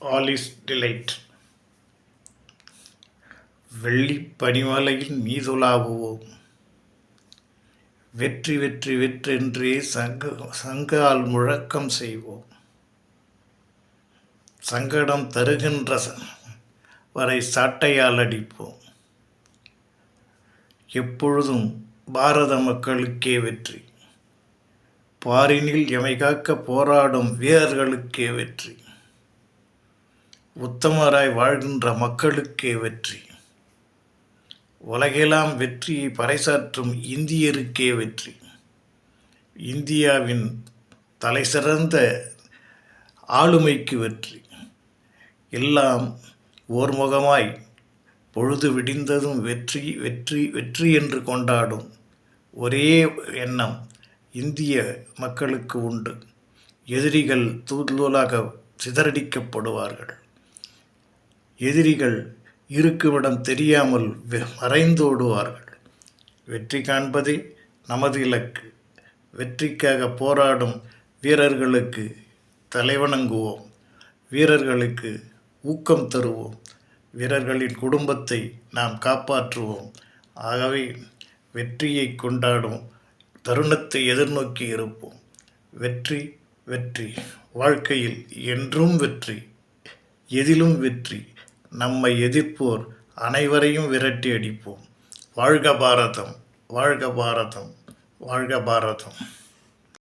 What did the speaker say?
All is delight. வெள்ளிப் பனிமலையின் மீதுலாவுவோம். வெற்றி வெற்றி வெற்றென்றே சங்கால் முழக்கம் செய்வோம். சங்கடம் தருகின்ற வரை சாட்டையால் அடிப்போம். எப்பொழுதும் பாரத மக்களுக்கே வெற்றி. பாரினில் எமை காக்க போராடும் வீரர்களுக்கே வெற்றி. உத்தமராய் வாழ்கின்ற மக்களுக்கே வெற்றி. உலகெல்லாம் வெற்றியை பறைசாற்றும் இந்தியருக்கே வெற்றி. இந்தியாவின் தலைசிறந்த ஆளுமைக்கு வெற்றி. எல்லாம் ஓர்முகமாய் பொழுது விடிந்ததும் வெற்றி வெற்றி வெற்றி என்று கொண்டாடும் ஒரே எண்ணம் இந்திய மக்களுக்கு உண்டு. எதிரிகள் தூளாக சிதறடிக்கப்படுவார்கள். எதிரிகள் இருக்குமிடம் தெரியாமல் மறைந்தோடுவார்கள். வெற்றி காண்பதே நமது இலக்கு. வெற்றிக்காக போராடும் வீரர்களுக்கு தலைவணங்குவோம். வீரர்களுக்கு ஊக்கம் தருவோம். வீரர்களின் குடும்பத்தை நாம் காப்பாற்றுவோம். ஆகவே வெற்றியை கொண்டாடும் தருணத்தை எதிர்நோக்கி இருப்போம். வெற்றி வெற்றி. வாழ்க்கையில் என்றும் வெற்றி. எதிலும் வெற்றி. நம்மை எதிர்ப்போர் அனைவரையும் விரட்டி அடிப்போம். வாழ்க பாரதம், வாழ்க பாரதம், வாழ்க பாரதம்.